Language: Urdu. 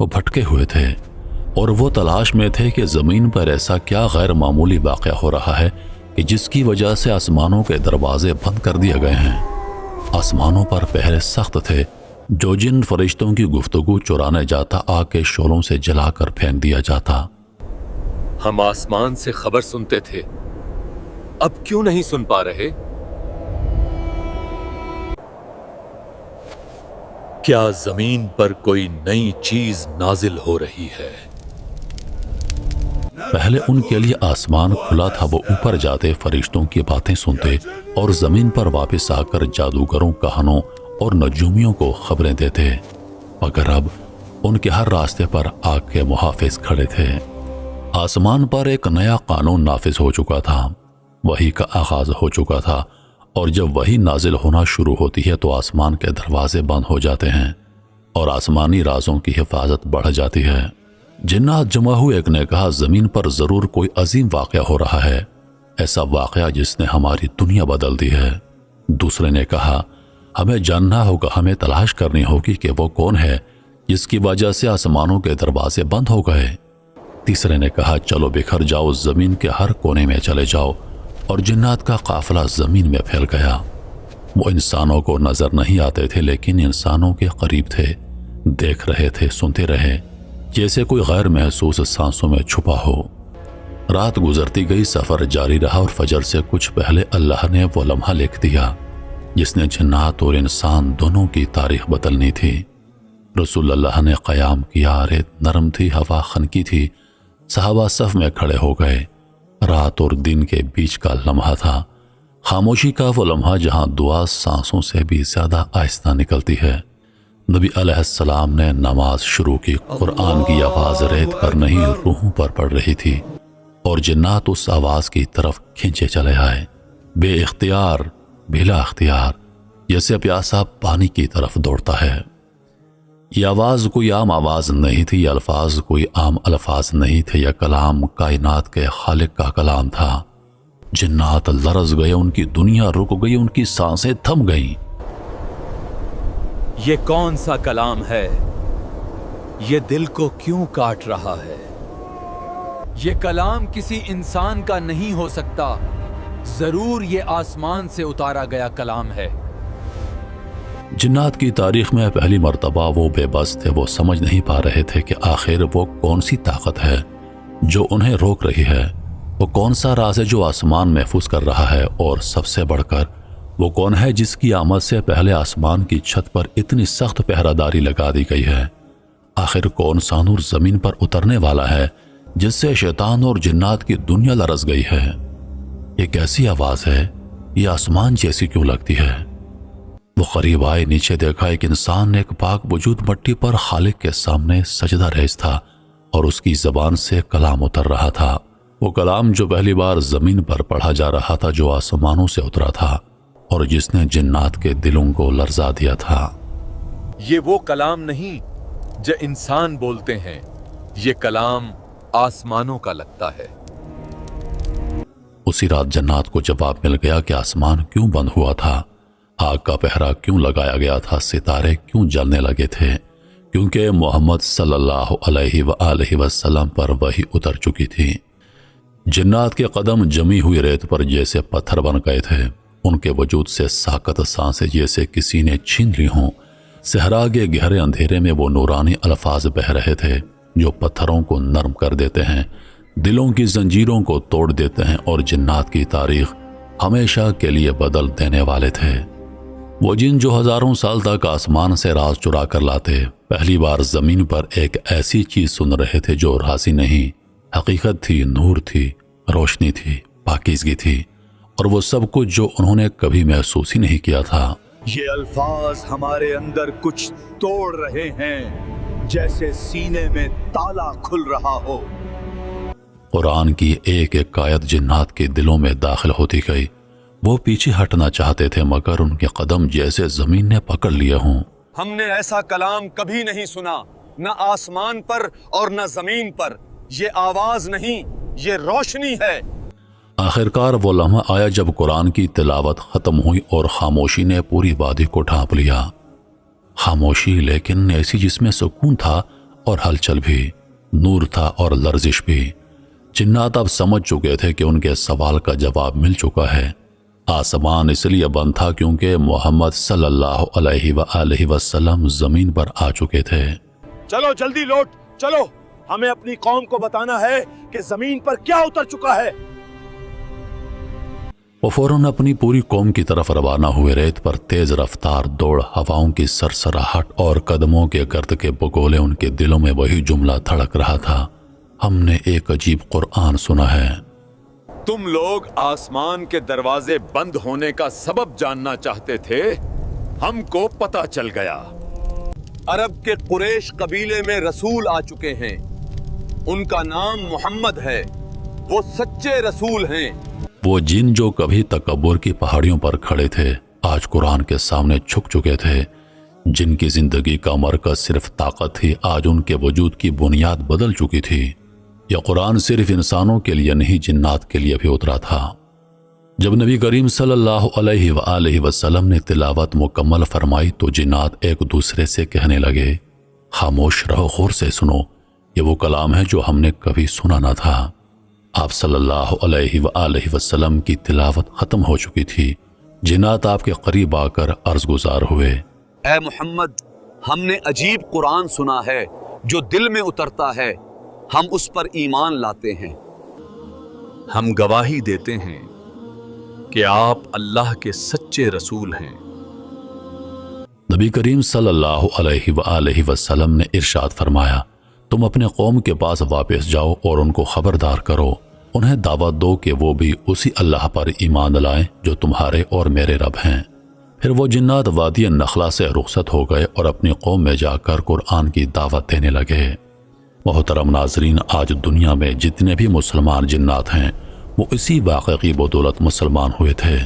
وہ بھٹکے ہوئے تھے اور وہ تلاش میں تھے کہ زمین پر ایسا کیا غیر معمولی واقعہ ہو رہا ہے کہ جس کی وجہ سے آسمانوں کے دروازے بند کر دیے گئے ہیں۔ آسمانوں پر پہرے سخت تھے، جو جن فرشتوں کی گفتگو چرانے جاتا آگ کے شعلوں سے جلا کر پھینک دیا جاتا۔ ہم آسمان سے خبر سنتے تھے، اب کیوں نہیں سن پا رہے؟ کیا زمین پر کوئی نئی چیز نازل ہو رہی ہے؟ پہلے ان کے لیے آسمان کھلا تھا، وہ اوپر جاتے، فرشتوں کی باتیں سنتے اور زمین پر واپس آ کر جادوگروں، کہانوں اور نجومیوں کو خبریں دیتے، مگر اب ان کے ہر راستے پر آگ کے محافظ کھڑے تھے۔ آسمان پر ایک نیا قانون نافذ ہو چکا تھا، وحی کا آغاز ہو چکا تھا، اور جب وحی نازل ہونا شروع ہوتی ہے تو آسمان کے دروازے بند ہو جاتے ہیں اور آسمانی رازوں کی حفاظت بڑھ جاتی ہے۔ جنات جمع ہوئے، ایک نے کہا زمین پر ضرور کوئی عظیم واقعہ ہو رہا ہے، ایسا واقعہ جس نے ہماری دنیا بدل دی ہے۔ دوسرے نے کہا ہمیں جاننا ہوگا، ہمیں تلاش کرنی ہوگی کہ وہ کون ہے جس کی وجہ سے آسمانوں کے دروازے بند ہو گئے۔ تیسرے نے کہا چلو بکھر جاؤ، زمین کے ہر کونے میں چلے جاؤ، اور جنات کا قافلہ زمین میں پھیل گیا۔ وہ انسانوں کو نظر نہیں آتے تھے لیکن انسانوں کے قریب تھے، دیکھ رہے تھے، سنتے رہے، جیسے کوئی غیر محسوس سانسوں میں چھپا ہو۔ رات گزرتی گئی، سفر جاری رہا، اور فجر سے کچھ پہلے اللہ نے وہ لمحہ لکھ دیا جس نے جنات اور انسان دونوں کی تاریخ بدلنی تھی۔ رسول اللہ نے قیام کیا، ریت نرم تھی، ہوا خنکی تھی، صحابہ صف میں کھڑے ہو گئے۔ رات اور دن کے بیچ کا لمحہ تھا، خاموشی کا وہ لمحہ جہاں دعا سانسوں سے بھی زیادہ آہستہ نکلتی ہے۔ نبی علیہ السلام نے نماز شروع کی، قرآن کی آواز ریت پر نہیں روحوں پر پڑ رہی تھی، اور جنات اس آواز کی طرف کھینچے چلے آئے، بے اختیار، بلا اختیار، جیسے پیاسا پانی کی طرف دوڑتا ہے۔ یہ آواز کوئی عام آواز نہیں تھی، یہ الفاظ کوئی عام الفاظ نہیں تھے، یہ کلام کائنات کے خالق کا کلام تھا۔ جنات لرز گئے، ان کی دنیا رک گئی، ان کی سانسیں تھم گئیں۔ یہ کون سا کلام ہے؟ یہ دل کو کیوں کاٹ رہا ہے؟ یہ کلام کسی انسان کا نہیں ہو سکتا، ضرور یہ آسمان سے اتارا گیا کلام ہے۔ جنات کی تاریخ میں پہلی مرتبہ وہ بے بس تھے، وہ سمجھ نہیں پا رہے تھے کہ آخر وہ کون سی طاقت ہے جو انہیں روک رہی ہے، وہ کون سا راز ہے جو آسمان محفوظ کر رہا ہے، اور سب سے بڑھ کر وہ کون ہے جس کی آمد سے پہلے آسمان کی چھت پر اتنی سخت پہرہ داری لگا دی گئی ہے۔ آخر کون سا نور زمین پر اترنے والا ہے جس سے شیطان اور جنات کی دنیا لرز گئی ہے؟ یہ کیسی آواز ہے؟ یہ آسمان جیسی کیوں لگتی ہے؟ وہ قریب آئے، نیچے دیکھا، ایک انسان، ایک پاک وجود مٹی پر خالق کے سامنے سجدہ ریز تھا، اور اس کی زبان سے کلام اتر رہا تھا، وہ کلام جو پہلی بار زمین پر پڑھا جا رہا تھا، جو آسمانوں سے اترا تھا اور جس نے جنات کے دلوں کو لرزا دیا تھا۔ یہ وہ کلام نہیں جو انسان بولتے ہیں، یہ کلام آسمانوں کا لگتا ہے۔ اسی رات جنات کو جواب مل گیا کہ آسمان کیوں بند ہوا تھا، آگ کا پہرا کیوں لگایا گیا تھا، ستارے کیوں جلنے لگے تھے، کیونکہ محمد صلی اللہ علیہ وآلہ وسلم پر وحی اتر چکی تھی۔ جنات کے قدم جمی ہوئی ریت پر جیسے پتھر بن گئے تھے، ان کے وجود سے ساکت سانسیں جیسے کسی نے چھین لی ہوں۔ صحرا کے گہرے اندھیرے میں وہ نورانی الفاظ بہہ رہے تھے جو پتھروں کو نرم کر دیتے ہیں، دلوں کی زنجیروں کو توڑ دیتے ہیں، اور جنات کی تاریخ ہمیشہ کے لیے بدل دینے والے تھے۔ وہ جن جو ہزاروں سال تک آسمان سے راز چرا کر لاتے، پہلی بار زمین پر ایک ایسی چیز سن رہے تھے جو رازی نہیں، حقیقت تھی، نور تھی، روشنی تھی، پاکیزگی تھی، اور وہ سب کچھ جو انہوں نے کبھی محسوس ہی نہیں کیا تھا۔ یہ الفاظ ہمارے اندر کچھ توڑ رہے ہیں، جیسے سینے میں تالا کھل رہا ہو۔ قرآن کی ایک ایک آیت جنات کے دلوں میں داخل ہوتی گئی، وہ پیچھے ہٹنا چاہتے تھے مگر ان کے قدم جیسے زمین نے پکڑ لیے ہوں۔ ہم نے ایسا کلام کبھی نہیں سنا، نہ آسمان پر اور نہ زمین پر۔ یہ آواز نہیں، یہ روشنی ہے۔ آخرکار وہ لمحہ آیا جب قرآن کی تلاوت ختم ہوئی اور خاموشی نے پوری وادی کو ڈھانپ لیا۔ خاموشی لیکن ایسی جس میں سکون تھا اور ہلچل بھی، نور تھا اور لرزش بھی۔ جنات اب سمجھ چکے تھے کہ ان کے سوال کا جواب مل چکا ہے۔ آسمان اس لیے بند تھا کیونکہ محمد صلی اللہ علیہ وآلہ وسلم زمین پر آ چکے تھے۔ چلو جلدی لوٹ چلو، ہمیں اپنی قوم کو بتانا ہے کہ زمین پر کیا اتر چکا ہے۔ وہ فوراً اپنی پوری قوم کی طرف روانہ ہوئے۔ ریت پر تیز رفتار دوڑ، ہواؤں کی سرسراہٹ اور قدموں کے گرد کے بگولے، ان کے دلوں میں وہی جملہ دھڑک رہا تھا، ہم نے ایک عجیب قرآن سنا ہے۔ تم لوگ آسمان کے دروازے بند ہونے کا سبب جاننا چاہتے تھے، ہم کو پتہ چل گیا۔ عرب کے قریش قبیلے میں رسول آ چکے ہیں، ان کا نام محمد ہے، وہ سچے رسول ہیں۔ وہ جن جو کبھی تکبر کی پہاڑیوں پر کھڑے تھے، آج قرآن کے سامنے جھک چکے تھے۔ جن کی زندگی کا مرکز صرف طاقت تھی، آج ان کے وجود کی بنیاد بدل چکی تھی۔ یہ قرآن صرف انسانوں کے لیے نہیں، جنات کے لیے بھی اترا تھا۔ جب نبی کریم صلی اللہ علیہ وآلہ وسلم نے تلاوت مکمل فرمائی تو جنات ایک دوسرے سے کہنے لگے، خاموش رہو، غور سے سنو، یہ وہ کلام ہے جو ہم نے کبھی سنا نہ تھا۔ آپ صلی اللہ علیہ وآلہ وسلم کی تلاوت ختم ہو چکی تھی۔ جنات آپ کے قریب آ کر عرض گزار ہوئے، اے محمد، ہم نے عجیب قرآن سنا ہے جو دل میں اترتا ہے، ہم اس پر ایمان لاتے ہیں۔ ہم گواہی دیتے ہیں کہ آپ اللہ کے سچے رسول ہیں۔ نبی کریم صلی اللہ علیہ وآلہ وسلم نے ارشاد فرمایا، تم اپنے قوم کے پاس واپس جاؤ اور ان کو خبردار کرو، انہیں دعوت دو کہ وہ بھی اسی اللہ پر ایمان لائیں جو تمہارے اور میرے رب ہیں۔ پھر وہ جنات وادی نخلا سے رخصت ہو گئے اور اپنی قوم میں جا کر قرآن کی دعوت دینے لگے۔ محترم ناظرین، آج دنیا میں جتنے بھی مسلمان جنات ہیں وہ اسی واقعے کی بدولت مسلمان ہوئے تھے۔